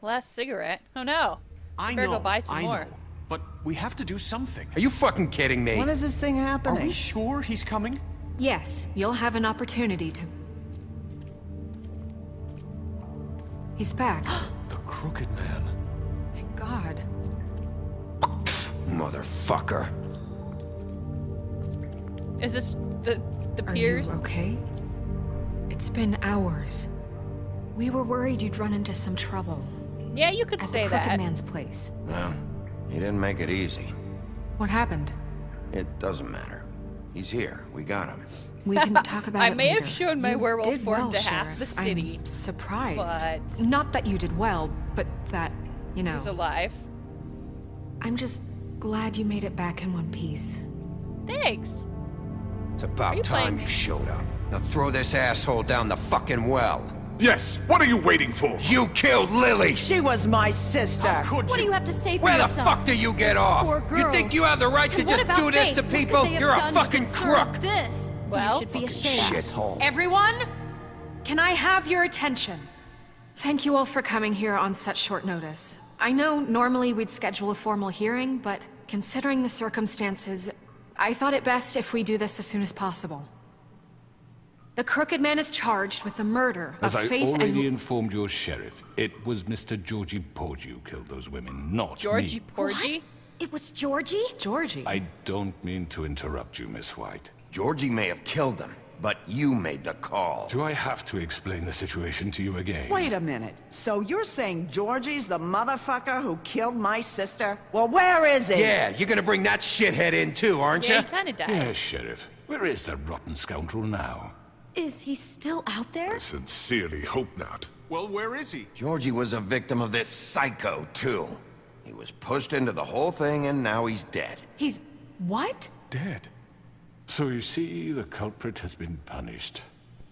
last cigarette. Oh no. I Better know, go buy some more. but we have to do something. Are you fucking kidding me? When is this thing Are happening? we sure he's coming? Yes, you'll have an opportunity to... He's back. The Crooked Man. Thank God. Motherfucker. Is this the Are Piers? you okay? It's been hours. We were worried you'd run into some trouble. Yeah, you could At say the Crooked that. Man's place. Well, he didn't make it easy. What happened? It doesn't matter. He's here. We got him. We can talk about I it may have later. shown my You werewolf did form well, to half Sheriff. the city, I'm surprised. but- Not that you did well, but that, you know... He's alive. I'm just glad you made it back in one piece. Thanks. It's Are about you time playing? you showed up. Now throw this asshole down the fucking well. Yes, what are you waiting for? You killed Lily! She was my sister. Could What do you have to say for Where the yourself? fuck do you get off? Poor You think girls. you have the right to And what just about do this Faith? to What could people? they have You're a done to fucking deserve crook! This. Well, you should be ashamed. Shithole. Everyone, can I have your attention? Thank you all for coming here on such short notice. I know normally we'd schedule a formal hearing, but considering the circumstances, I thought it best if we do this as soon as possible. The Crooked Man is charged with the murder As of I Faith already and... informed your sheriff, it was Mr. Georgie Porgy who killed those women, not Georgie me. Porgy? It was Georgie? Georgie. I don't mean to interrupt you, Miss White. Georgie may have killed him, but you made the call. Do I have to explain the situation to you again? Wait a minute. So you're saying Georgie's the motherfucker who killed my sister? Well, where is he? Yeah, you're gonna bring that shithead in too, aren't Yeah, you? he kind of died. Yes, Sheriff. Where is that rotten scoundrel now? Is he still out there? I sincerely hope not. Well, where is he? Georgie was a victim of this psycho, too. He was pushed into the whole thing and now he's dead. He's... what? Dead. So you see, the culprit has been punished.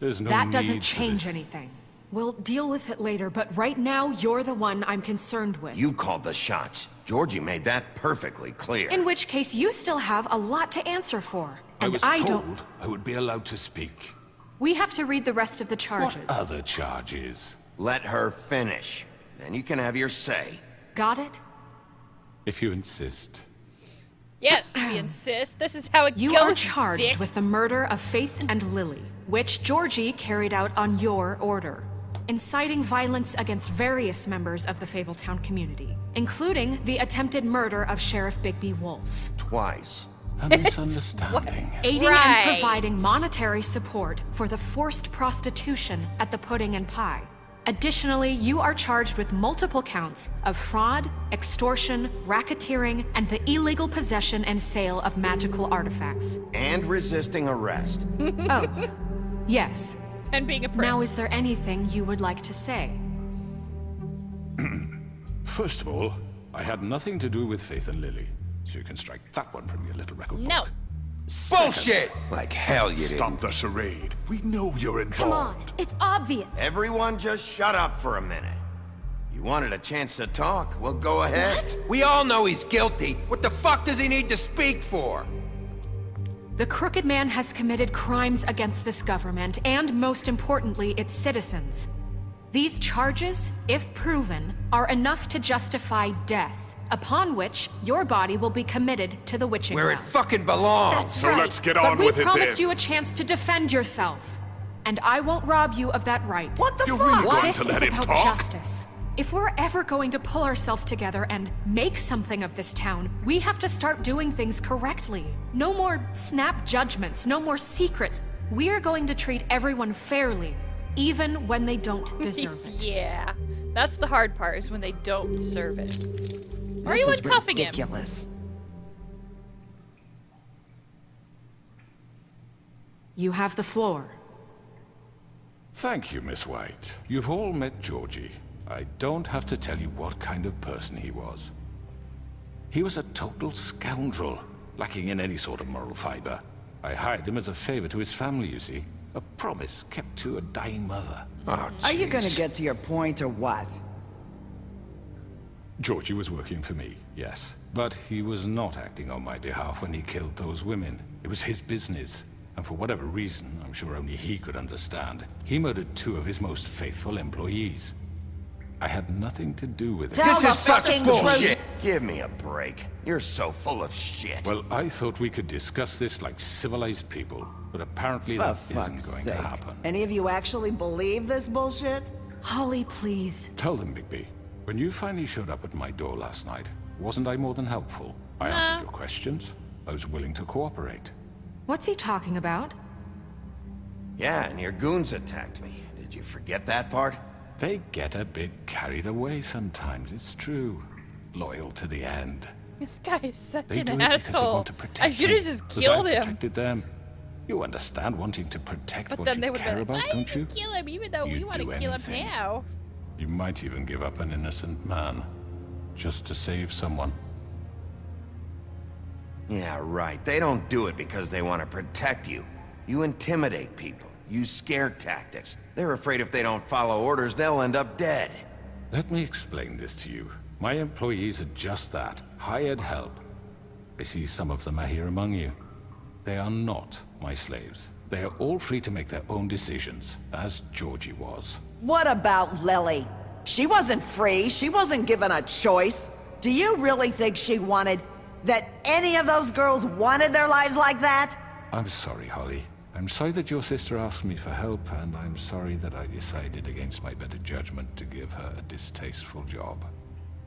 There's no That need doesn't for change this. anything. We'll deal with it later, but right now, you're the one I'm concerned with. You called the shots. Georgie made that perfectly clear. In which case, you still have a lot to answer for. I And was I told don't... I would be allowed to speak. We have to read the rest of the What charges. other charges? Let her finish. Then you can have your say. Got it? If you insist. Yes, we insist. This is how it You goes, are charged dick. with the murder of Faith and Lily, which Georgie carried out on your order, inciting violence against various members of the Fabletown community, including the attempted murder of Sheriff Bigby Wolf, Twice. A misunderstanding. aiding Right. and providing monetary support for the forced prostitution at the Pudding and Pie. Additionally, you are charged with multiple counts of fraud, extortion, racketeering, and the illegal possession and sale of magical artifacts. And resisting arrest. Oh, yes. And being a prick. Now, is there anything you would like to say? First of all, I had nothing to do with Faith and Lily, so you can strike that one from your little record No. book. Bullshit! Like hell you didn't. Stop the charade. We know you're involved. Come on, it's obvious. Everyone just shut up for a minute. You wanted a chance to talk, well go ahead. What? We all know he's guilty. What the fuck does he need to speak for? The Crooked Man has committed crimes against this government and, most importantly, its citizens. These charges, if proven, are enough to justify death, upon which your body will be committed to the witching Where it ground. fucking belongs. That's So right. let's get But on we with it promised then. you a chance to defend yourself, and I won't rob you of that right. What the You're fuck? really going This to is let him about talk? justice. If we're ever going to pull ourselves together and make something of this town, we have to start doing things correctly. No more snap judgments, no more secrets. We're going to treat everyone fairly, even when they don't deserve it. Yeah. That's the hard part, is when they don't deserve it. Are This you is uncuffing him? ridiculous. You have the floor. Thank you, Miss White. You've all met Georgie. I don't have to tell you what kind of person he was. He was a total scoundrel, lacking in any sort of moral fiber. I hired him as a favor to his family, you see. A promise kept to a dying mother. Oh, Are you gonna jeez. get to your point or what? Georgie was working for me, yes. But he was not acting on my behalf when he killed those women. It was his business. And for whatever reason, I'm sure only he could understand, he murdered two of his most faithful employees. I had nothing to do with it. Tell This the is such fucking bullshit! truth. Give me a break. You're so full of shit. Well, I thought we could discuss this like civilized people, but apparently For that fuck's isn't going sake. to happen. Any of you actually believe this bullshit? Holly, please. Tell them, Bigby. When you finally showed up at my door last night, wasn't I more than helpful? I answered your questions. I was willing to cooperate. What's he talking about? Yeah, and your goons attacked me. Did you forget that part? They get a bit carried away sometimes, it's true. Loyal to the end. This guy is such They an do it because they asshole. want to protect I should me, have just 'cause killed I him. protected them. You understand wanting to protect But what then you they would care be like, about, why don't did you? you kill him even though we You'd want to do kill anything. him now? You might even give up an innocent man, just to save someone. Yeah, right. They don't do it because they want to protect you. You intimidate people. Use scare tactics. They're afraid if they don't follow orders, they'll end up dead. Let me explain this to you. My employees are just that, hired help. I see some of them are here among you. They are not my slaves. They are all free to make their own decisions, as Georgie was. What about Lily? She wasn't free. She wasn't given a choice. Do you really think she wanted... that any of those girls wanted their lives like that? I'm sorry, Holly. I'm sorry that your sister asked me for help, and I'm sorry that I decided against my better judgment to give her a distasteful job.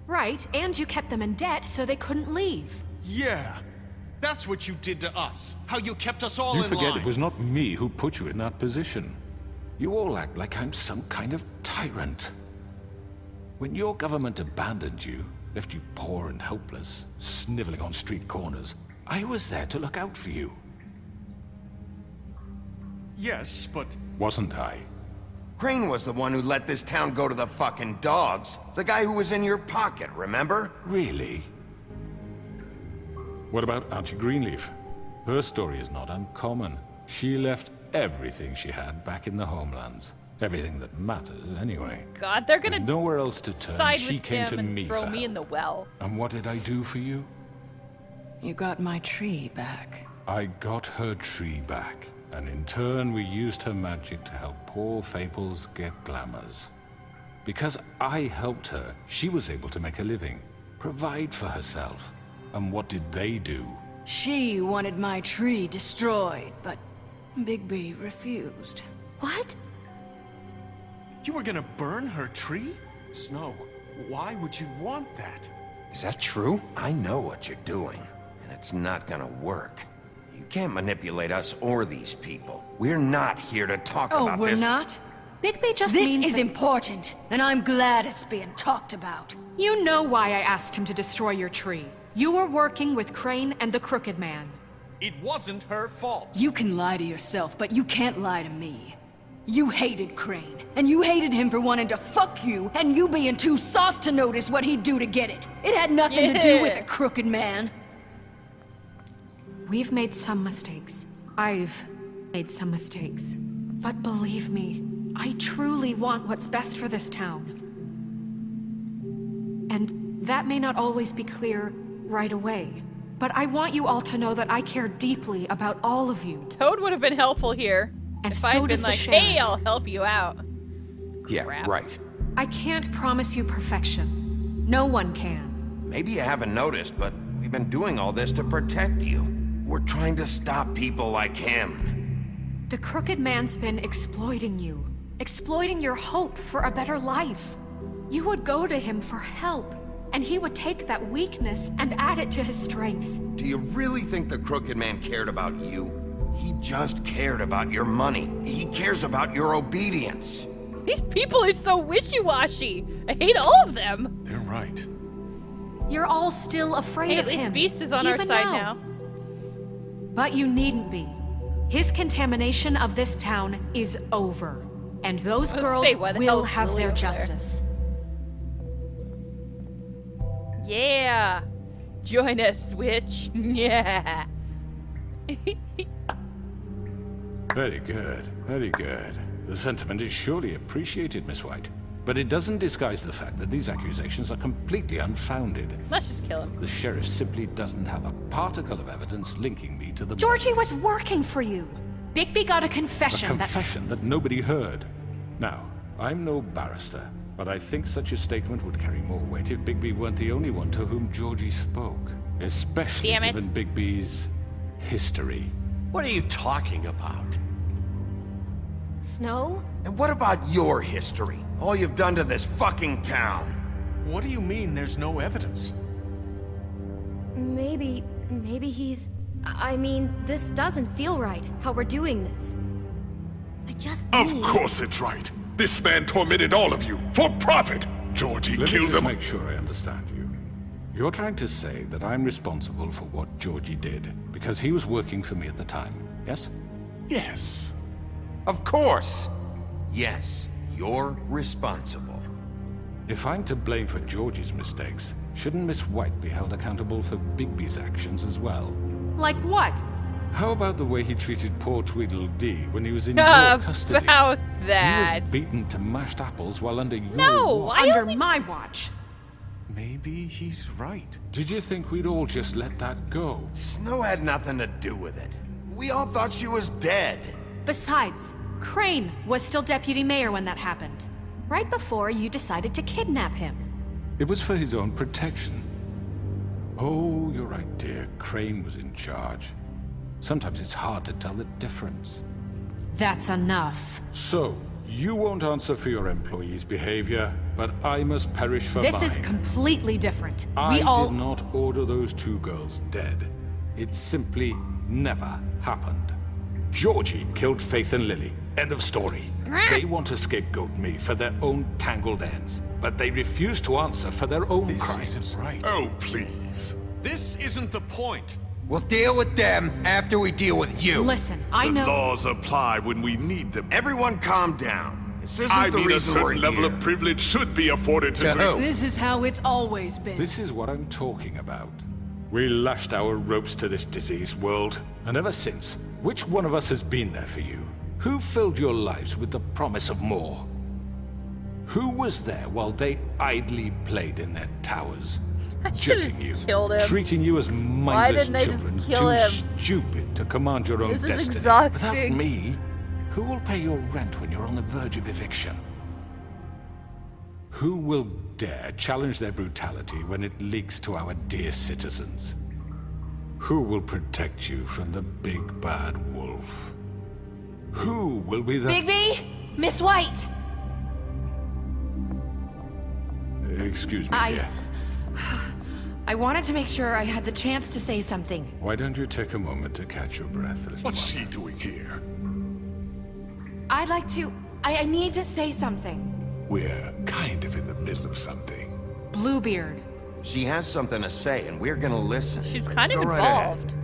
Right, and you kept them in debt so they couldn't leave. Yeah. That's what you did to us. How you kept us all You in forget line. it was not me who put you in that position. You all act like I'm some kind of tyrant. When your government abandoned you, left you poor and helpless, sniveling on street corners, I was there to look out for you. Yes, but Wasn't I? Crane was the one who let this town go to the fucking dogs. The guy who was in your pocket, remember? Really? What about Auntie Greenleaf? Her story is not uncommon. She left everything she had back in the homelands. Everything that matters, anyway. God, they're gonna With nowhere else to turn, side she with came him to and me throw for me in help. the well. And what did I do for you? You got my tree back. I got her tree back, and in turn we used her magic to help poor Fables get glamours. Because I helped her, she was able to make a living, provide for herself. And what did they do? She wanted my tree destroyed, but Bigby refused. What? you were gonna burn her tree? Snow, why would you want that? Is that true? I know what you're doing, and it's not gonna work. You can't manipulate us or these people. We're not here to talk Oh, about we're this. not? Bigby just This means is that- important, and I'm glad it's being talked about. You know why I asked him to destroy your tree. You were working with Crane and the Crooked Man. It wasn't her fault. You can lie to yourself, but you can't lie to me. You hated Crane, and you hated him for wanting to fuck you, and you being too soft to notice what he'd do to get it. It had nothing to do with Yeah. the Crooked Man. We've made some mistakes. I've made some mistakes. But believe me, I truly want what's best for this town. And that may not always be clear right away. But I want you all to know that I care deeply about all of you. Toad would have been helpful here. And if so I'd been does the like, sheriff. hey, I'll help you out. Yeah, Crap. right. I can't promise you perfection. No one can. Maybe you haven't noticed, but we've been doing all this to protect you. We're trying to stop people like him. The Crooked Man's been exploiting you. Exploiting your hope for a better life. You would go to him for help, and he would take that weakness and add it to his strength. Do you really think the Crooked Man cared about you? He just cared about your money. He cares about your obedience. These people are so wishy-washy. I hate all of them. They're right. You're all still afraid Hey, of at least him. Beast is on our even side now. But you needn't be. His contamination of this town is over. And those I was girls gonna say, why the hell will is have Lily their over there? justice. Yeah. Join us, witch. Yeah. Very good, very good. The sentiment is surely appreciated, Miss White. But it doesn't disguise the fact that these accusations are completely unfounded. Let's just kill him. The sheriff simply doesn't have a particle of evidence linking me to the Georgie murders. was working for you. Bigby got a A confession that... confession that nobody heard. Now, I'm no barrister, But I think such a statement would carry more weight if Bigby weren't the only one to whom Georgie spoke. Especially Damn it. given Bigby's history. What are you talking about? Snow? And what about your history? All you've done to this fucking town? What do you mean there's no evidence? Maybe he's... I mean, this doesn't feel right, how we're doing this. I just Of need... course it's right. This man tormented all of you for profit. Georgie Let me killed just him. make sure I understand you. You're trying to say that I'm responsible for what Georgie did because he was working for me at the time, yes? Yes. Of course! Yes, you're responsible. If I'm to blame for Georgie's mistakes, shouldn't Miss White be held accountable for Bigby's actions as well? Like what? How about the way he treated poor Tweedledee when he was in your custody? About He that. was beaten to mashed apples while under your No, watch. I Under only... my watch. Maybe he's right. Did you think we'd all just let that go? Snow had nothing to do with it. We all thought she was dead. Besides, Crane was still deputy mayor when that happened. Right before you decided to kidnap him. It was for his own protection. Oh, you're right, dear. Crane was in charge. Sometimes it's hard to tell the difference. That's enough. So, you won't answer for your employees' behavior, but I must perish for mine. This is completely different. I We all... did not order those two girls dead. It simply never happened. Georgie killed Faith and Lily. End of story. They want to scapegoat me for their own tangled ends, but they refuse to answer for their own This crimes. isn't right. Oh, please. This isn't the point. We'll deal with them after we deal with you. Listen, I The know... laws apply when we need them. Everyone calm down. This isn't I the mean, a reason we're certain level here. of privilege should be afforded to... To who? This is how it's always been. This is what I'm talking about. We lashed our ropes to this diseased world, and ever since, which one of us has been there for you? Who filled your lives with the promise of more? Who was there while they idly played in their towers? I should Judging have you, killed him. treating you as mindless didn't I just children, kill too him? stupid to command your own This is destiny. exhausting. Without me, who will pay your rent when you're on the verge of eviction? Who will dare challenge their brutality when it leaks to our dear citizens? Who will protect you from the big bad wolf? Who will be the... Bigby? Miss White! Excuse me, dear. I wanted to make sure I had the chance to say something. Why don't you take a moment to catch your breath, little What's one? she doing here? I'd like to... I need to say something. We're kind of in the middle of something. Bluebeard. She has something to say, and we're gonna listen. She's kind of Go right ahead. involved.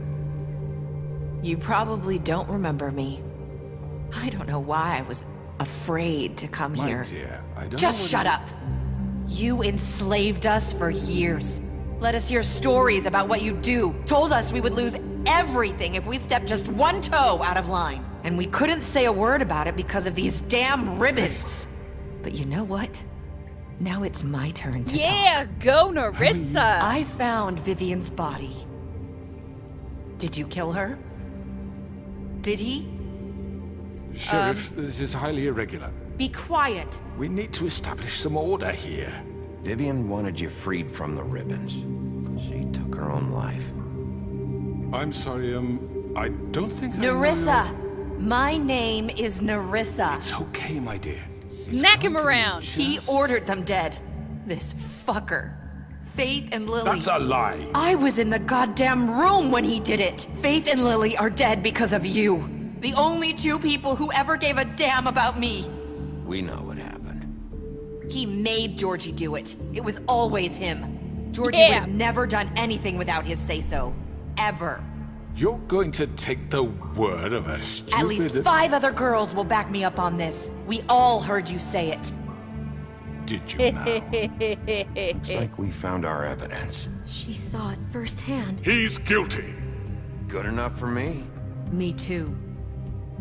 You probably don't remember me. I don't know why I was afraid to come My here. dear, I don't Just know shut up. You enslaved us for years. Let us hear stories about what you do. Told us we would lose everything if we stepped just one toe out of line. And we couldn't say a word about it because of these damn ribbons. But you know what? Now it's my turn to Yeah, talk. go Narissa. I found Vivian's body. Did you kill her? Did he? Sheriff, this is highly irregular. Be quiet. We need to establish some order here. Vivian wanted you freed from the ribbons. She took her own life. I'm sorry, I don't think Narissa! My name is Narissa. It's okay, my dear. Smack him around. He ordered them dead. This fucker. Faith and Lily. That's a lie. I was in the goddamn room when he did it. Faith and Lily are dead because of you. The only two people who ever gave a damn about me. We know what happened. He made Georgie do it. It was always him. Georgie Yeah. would have never done anything without his say-so. Ever. You're going to take the word of a stupid... At least 5 other girls will back me up on this. We all heard you say it. Did you now? Looks like we found our evidence. She saw it firsthand. He's guilty. Good enough for me. Me too.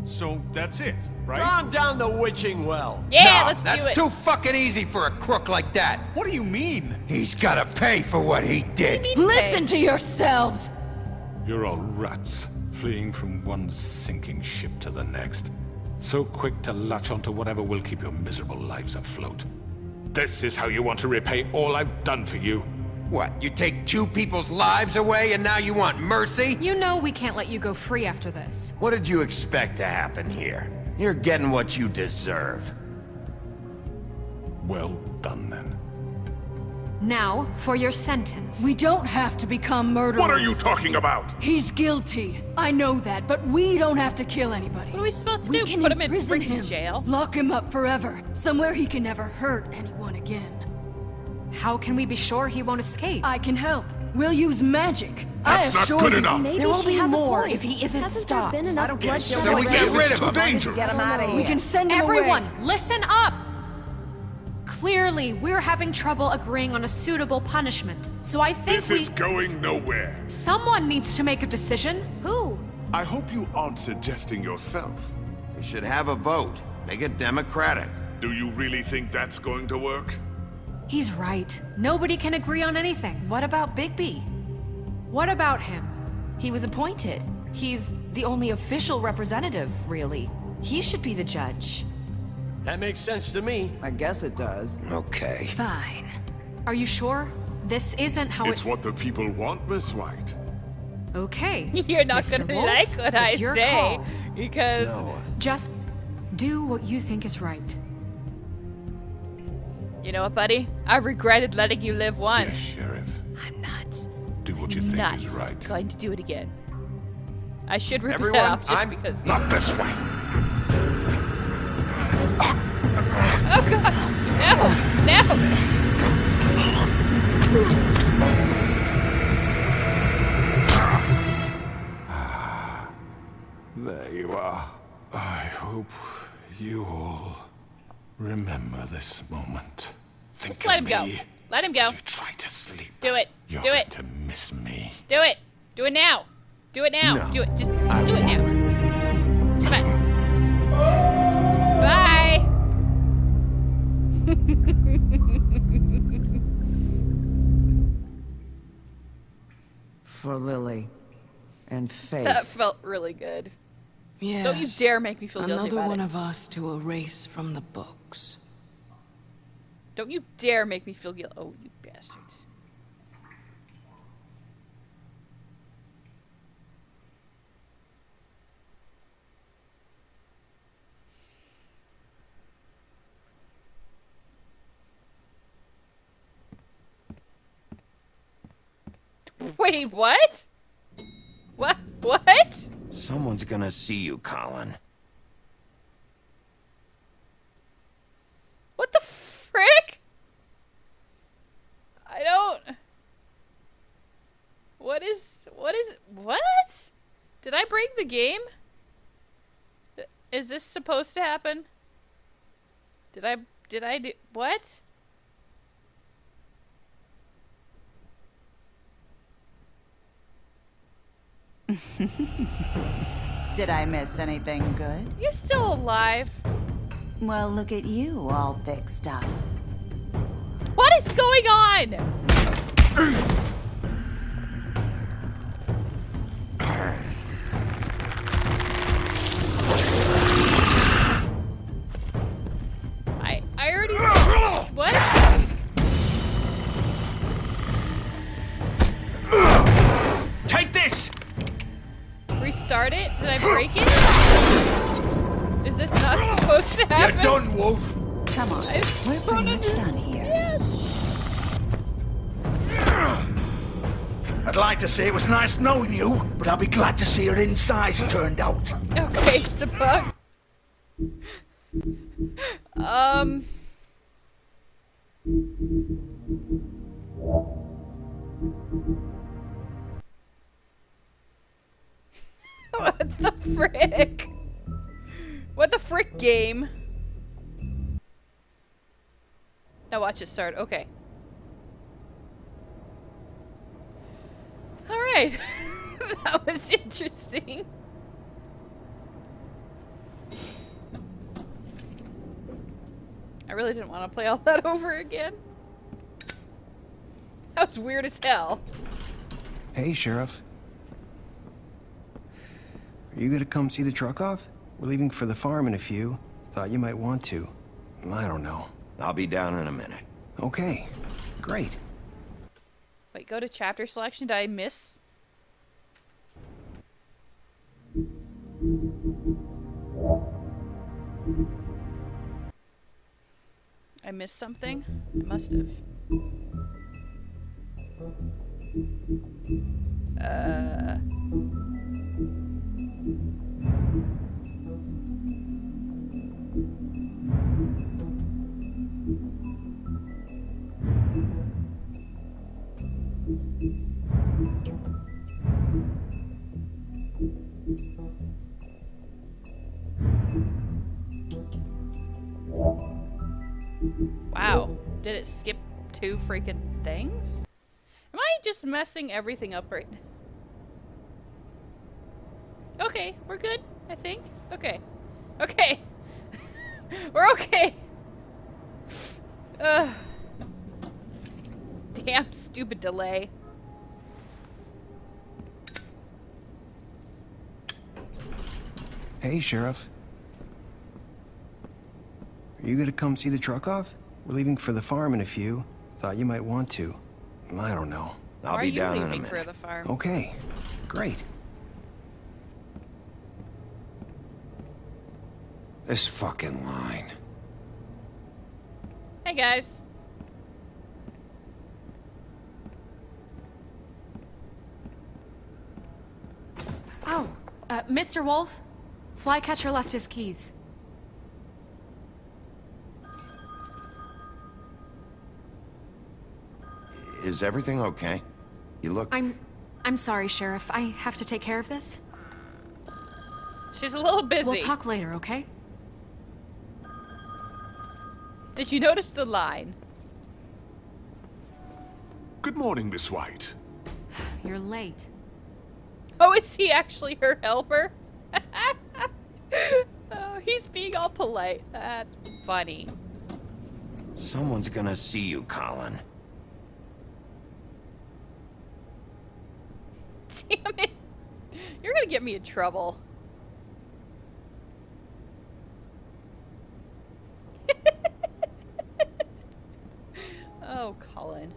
So that's it, right? Calm down the witching well. Yeah, let's do That's it. too fucking easy for a crook like that. What do you mean? He's gotta pay for what he did. Listen to yourselves! You're all rats, fleeing from one sinking ship to the next. So quick to latch onto whatever will keep your miserable lives afloat. This is how you want to repay all I've done for you? What, you take 2 people's lives away and now you want mercy? You know we can't let you go free after this. What did you expect to happen here? You're getting what you deserve. Well done, then. Now, for your sentence. We don't have to become murderers. What are you talking about? He's guilty. I know that, but we don't have to kill anybody. What are we supposed to We do? can Put him in imprison freaking him. jail? Lock him up forever. Somewhere he can never hurt anyone again. How can we be sure he won't escape? I can help. We'll use magic. That's I not assure good you. enough. Maybe There will she be has a more point. if he isn't Hasn't stopped. there been enough bloodshed? So we get rid of It's too him. dangerous. Get him out of here. We can send him Everyone, away. listen up! Clearly, we're having trouble agreeing on a suitable punishment. So I think This is going nowhere. someone needs to make a decision. Who? I hope you aren't suggesting yourself. We should have a vote. Make it democratic. Do you really think that's going to work? He's right. Nobody can agree on anything. What about Bigby? What about him? He was appointed. He's the only official representative, really. He should be the judge. That makes sense to me. I guess it does. Okay. Fine. Are you sure? This isn't how It's what the people want, Miss White. Okay. You're not Mr. gonna Wolf, like what I it's your say, call. because Just do what you think is right. you know what, buddy? I regretted letting you live Yes, once. Sheriff. I'm not. Do what you think Not is right. going to do it again. I should rip his Everyone, head off just I'm because. Not this way. Oh god! No! No! There you are. I hope you all remember this moment. Think Just let him of go. me. Let him go. You try to sleep. Do it. You're Do going it. to miss me. Do it. Do it now. Do it now. No, Do it. Just I do it now. won't. Come on. Bye. For Lily and Faith. That felt really good. Yes. Don't you dare make me feel guilty Another about one it. of us to erase from the books. Don't you dare make me feel guilty. Oh, you bastards. Wait, what? What? What? Someone's gonna see you, Colin. What the frick? I don't... What? Did I break the game? Is this supposed to happen? Did I do... What? Did I miss anything good? You're still alive. Well, look at you, all fixed up. What is going on? I already... What? Take this! Restart it? Did I break it? Is this not supposed to happen? You're done, Wolf. Come on, I we're pretty much done here. I'd like to say it was nice knowing you, but I'll be glad to see your insides turned out. Okay, it's a bug. What the frick? What the frick game? Now watch it start. Okay. Alright. That was interesting. I really didn't want to play all that over again. That was weird as hell. Hey, Sheriff. Are you gonna come see the truck off? We're leaving for the farm in a few. Thought you might want to. I don't know. I'll be down in a minute. Okay, great. Wait, go to chapter selection. Did I miss? I missed something? I must have. Wow. Did it skip 2 freaking things? Am I just messing everything up right now? Okay, we're good, I think. Okay. Okay. We're okay. Ugh. Damn stupid delay. Hey, Sheriff. Are you gonna come see the truck off? We're leaving for the farm in a few. Thought you might want to. I don't know. I'll be down in a minute. For the farm? Okay, great. This fucking line. Hey guys. Oh, Mr. Wolf? Flycatcher left his keys. Is everything okay? You look... I'm sorry, Sheriff. I have to take care of this. She's a little busy. We'll talk later, okay? Did you notice the line? Good morning, Miss White. You're late. Oh, is he actually her helper? Oh, he's being all polite. That's funny. Someone's gonna see you, Colin. Damn it. You're gonna get me in trouble. Oh, Colin.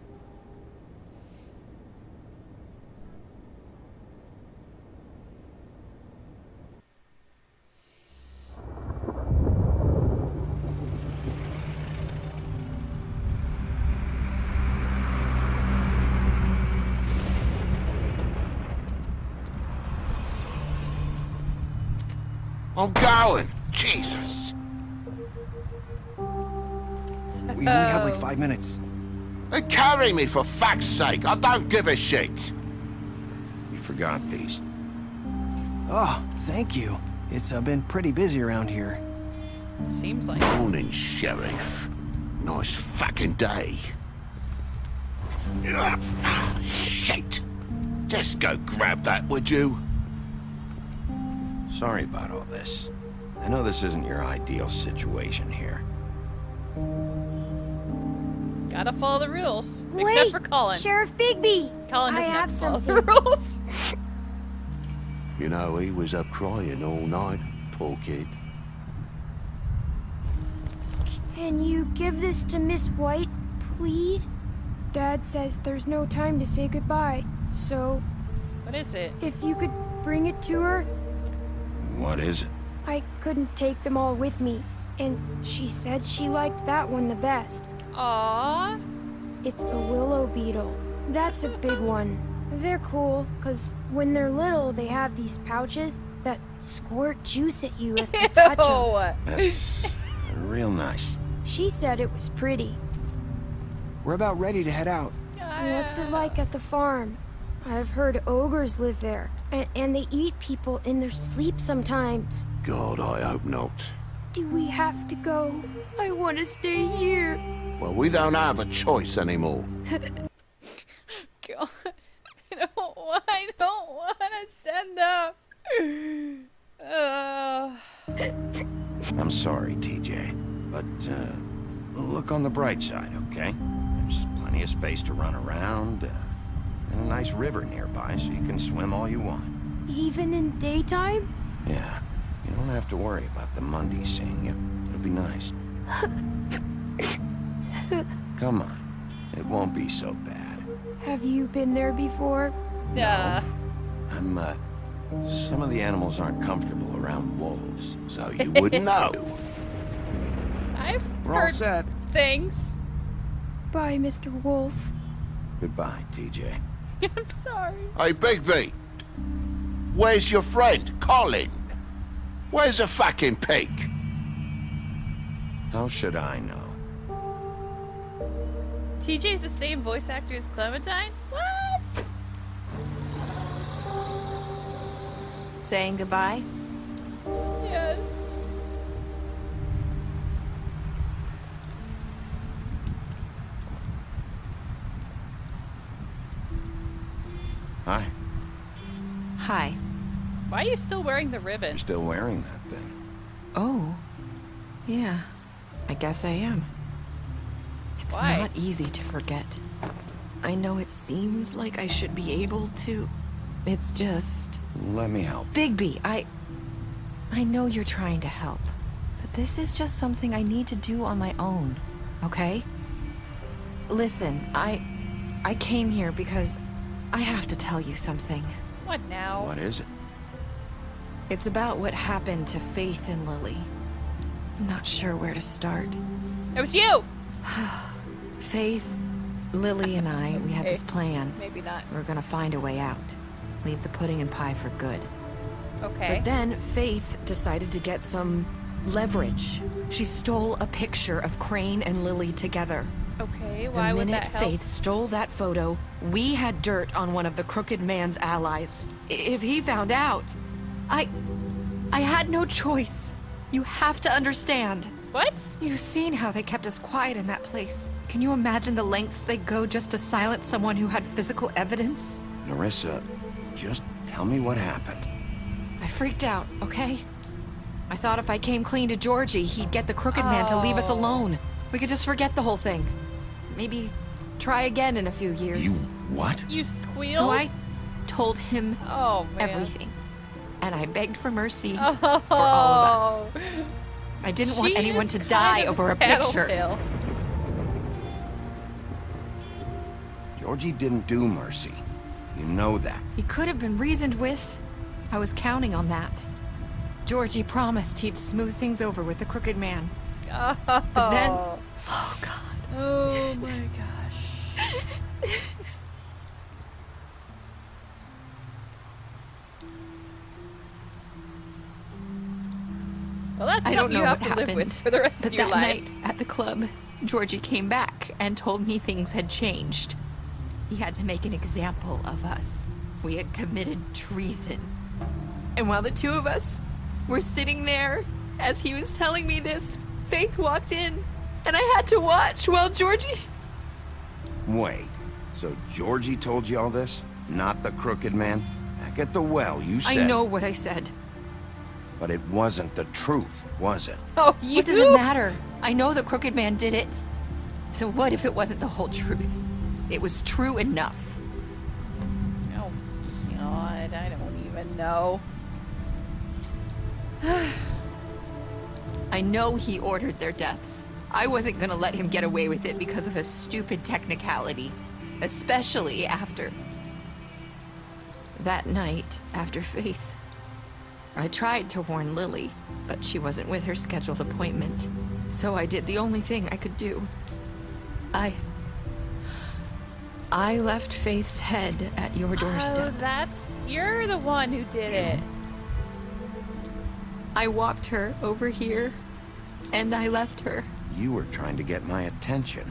I'm going! Jesus! We only have like 5 minutes. Carry me, for fuck's sake! I don't give a shit! You forgot these. Oh, thank you. It's been pretty busy around here. Seems like. Morning, Sheriff. Nice fucking day. Shit! Just go grab that, would you? Sorry about all this. I know this isn't your ideal situation here. Gotta follow the rules. Wait, Except for Colin. Sheriff Bigby. Colin doesn't I have have to follow the something. rules. You know, he was up crying all night, poor kid. Can you give this to Miss White, please? Dad says there's no time to say goodbye, so... What is it? If you could bring it to her? What is it? I couldn't take them all with me, and she said she liked that one the best. Aww. It's a willow beetle. That's a big one. They're cool, because when they're little, they have these pouches that squirt juice at you if you touch them. That's real nice. She said it was pretty. We're about ready to head out. What's it like at the farm? I've heard ogres live there, and they eat people in their sleep sometimes. God, I hope not. Do we have to go? I want to stay here. Well, we don't have a choice anymore. God. I don't want to send up. I'm sorry, TJ, but look on the bright side, okay? There's plenty of space to run around, and a nice river nearby so you can swim all you want. Even in daytime? Yeah, you don't have to worry about the Mundies seeing you. It'll be nice. Come on. It won't be so bad. Have you been there before? Yeah. Some of the animals aren't comfortable around wolves. So you wouldn't know. I've We're all heard set. things. Bye, Mr. Wolf. Goodbye, TJ. I'm sorry. Hey, Bigby. Where's your friend, Colin? Where's the fucking pig? How should I know? TJ's the same voice actor as Clementine? What? Saying goodbye? Yes. Hi. Hi. Why are you still wearing the ribbon? You're still wearing that thing. Oh. Yeah. I guess I am. It's Why? not easy to forget. I know it seems like I should be able to. It's just... Let me help. Bigby, I know you're trying to help, but this is just something I need to do on my own, okay? Listen, I came here because I have to tell you something. What now? What is it? It's about what happened to Faith and Lily. I'm not sure where to start. It was you! Faith, Lily, and I, we had this plan. Maybe not. We're gonna find a way out. Leave the pudding and pie for good. Okay. But then Faith decided to get some leverage. She stole a picture of Crane and Lily together. Okay, why the would minute that help? Faith stole that photo, we had dirt on one of the crooked man's allies. If he found out, I had no choice. You have to understand. What? You've seen how they kept us quiet in that place. Can you imagine the lengths they go just to silence someone who had physical evidence? Narissa, just tell me what happened. I freaked out, okay? I thought if I came clean to Georgie, he'd get the crooked man to leave us alone. We could just forget the whole thing. Maybe try again in a few years. You what? You squealed? So I told him man. everything. And I begged for mercy for all of us. I didn't want anyone to die over a picture. Tattletale. Georgie didn't do mercy. You know that. He could have been reasoned with. I was counting on that. Georgie promised he'd smooth things over with the crooked man. Oh. But then... Oh, God. Oh, my gosh. Well, that's I don't something know you have what to live happened, with for the rest but of your that life. night at the club, Georgie came back and told me things had changed. He had to make an example of us. We had committed treason. And while the two of us were sitting there, as he was telling me this, Faith walked in, and I had to watch while Georgie... Wait, so Georgie told you all this? Not the crooked man? Back at the well, you said... I know what I said. But it wasn't the truth, was it? Oh, you... What does it matter? I know the crooked man did it. So what if it wasn't the whole truth? It was true enough. Oh, God, I don't even know. I know he ordered their deaths. I wasn't gonna let him get away with it because of a stupid technicality. Especially after... that night, after Faith. I tried to warn Lily, but she wasn't with her scheduled appointment. So I did the only thing I could do. I left Faith's head at your doorstep. Oh, you're the one who did it. I walked her over here, and I left her. You were trying to get my attention.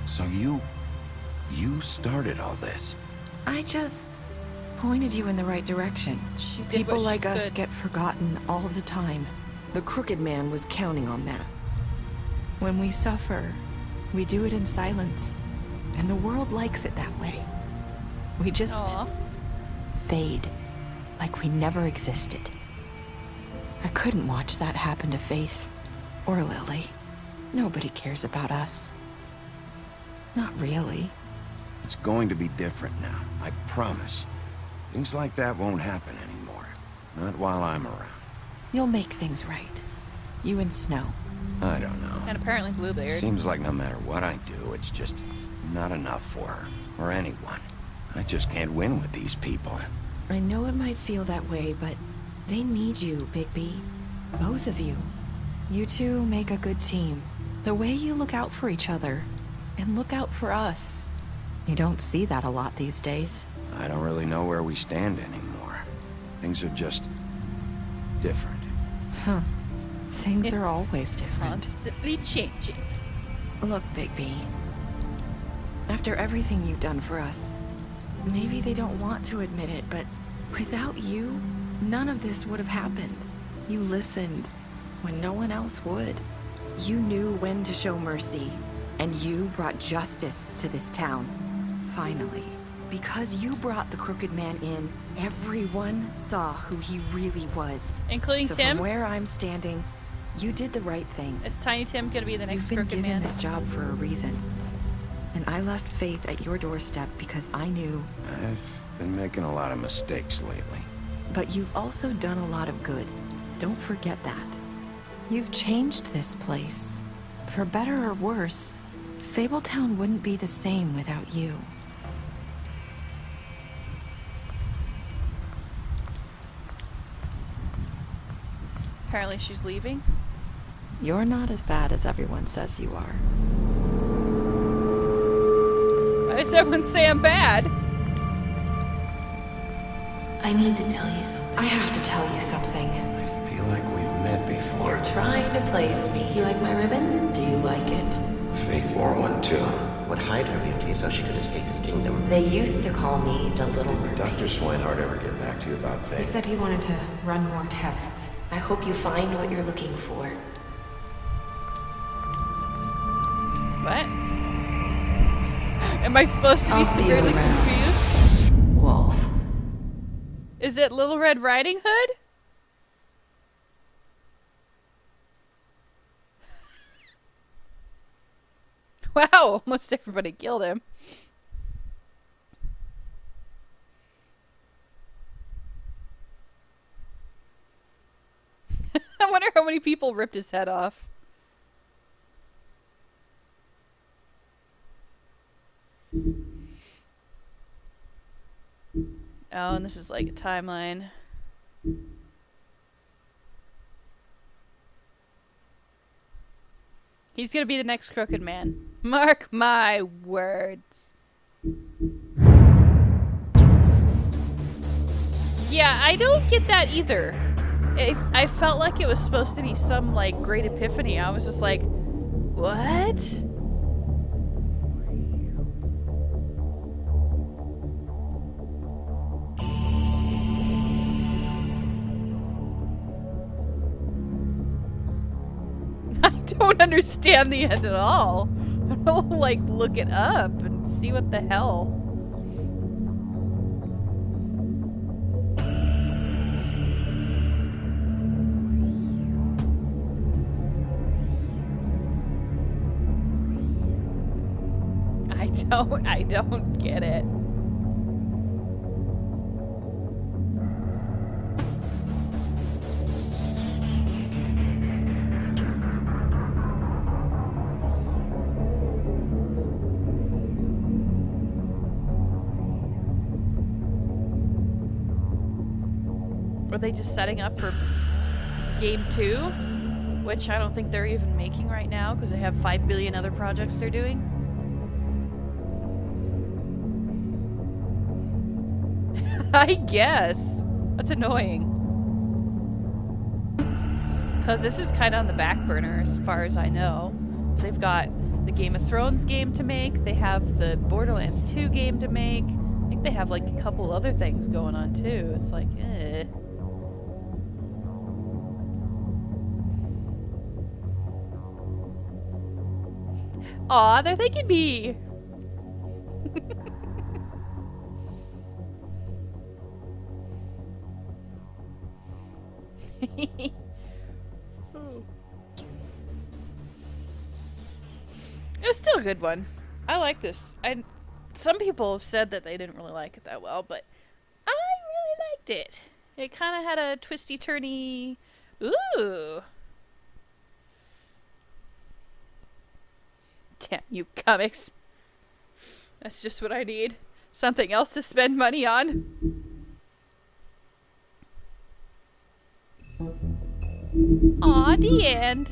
So you started all this. I just pointed you in the right direction. She did People what she like us could. get forgotten all the time. The crooked man was counting on that. When we suffer, we do it in silence. And the world likes it that way. We just Aw. fade, like we never existed. I couldn't watch that happen to Faith or Lily. Nobody cares about us. Not really. It's going to be different now, I promise. Things like that won't happen anymore. Not while I'm around. You'll make things right. You and Snow. I don't know. And apparently Bluebeard. Seems like no matter what I do, it's just not enough for her, or anyone. I just can't win with these people. I know it might feel that way, but they need you, Bigby. Both of you. You two make a good team. The way you look out for each other, and look out for us. You don't see that a lot these days. I don't really know where we stand anymore. Things are just different. Huh. Things are always different. Constantly changing. Look, Bigby. After everything you've done for us, maybe they don't want to admit it, but without you, none of this would have happened. You listened when no one else would. You knew when to show mercy, and you brought justice to this town. Finally. Because you brought the Crooked Man in, everyone saw who he really was. Including Tim? From where I'm standing, you did the right thing. Is Tiny Tim gonna be the next You've been Crooked given Man? this job for a reason. And I left Faith at your doorstep because I knew. I've been making a lot of mistakes lately. But you've also done a lot of good. Don't forget that. You've changed this place. For better or worse, Fabletown wouldn't be the same without you. Apparently she's leaving. You're not as bad as everyone says you are. Why does everyone say I'm bad? I need to tell you something. I have to tell you something. I feel like we've met before. You're trying to place me. You like my ribbon? Do you like it? Faith wore one too. Would hide her beauty so she could escape his kingdom. They used to call me the Little Mermaid. Did Dr. Swinehart ever get back to you about Faith? He said he wanted to run more tests. I hope you find what you're looking for. What? Am I supposed to be I'll see you severely around. confused? Wolf. Is it Little Red Riding Hood? Wow, almost everybody killed him. I wonder how many people ripped his head off. Oh, and this is like a timeline. He's gonna be the next Crooked Man. Mark my words. Yeah, I don't get that either. I felt like it was supposed to be some, like, great epiphany. I was just like, what? I don't understand the end at all. I'll, like, look it up and see what the hell. I don't get it. Are they just setting up for game 2? Which I don't think they're even making right now because they have 5 billion other projects they're doing. I guess. That's annoying. Because this is kind of on the back burner as far as I know. So they've got the Game of Thrones game to make. They have the Borderlands 2 game to make. I think they have like a couple other things going on too. It's like, eh. Aw, they're thanking me! It was still a good one. I like this. Some people have said that they didn't really like it that well, but I really liked it. It kind of had a twisty-turny... Ooh! Damn you, comics. That's just what I need. Something else to spend money on. Aw, the end.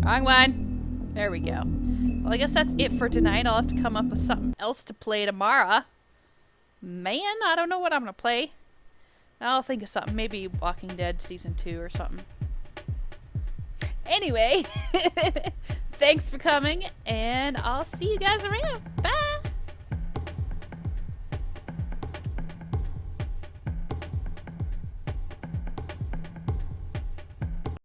Wrong one. There we go. Well, I guess that's it for tonight. I'll have to come up with something else to play tomorrow. Man, I don't know what I'm gonna play. I'll think of something. Maybe Walking Dead Season 2 or something. Anyway, thanks for coming, and I'll see you guys around. Bye!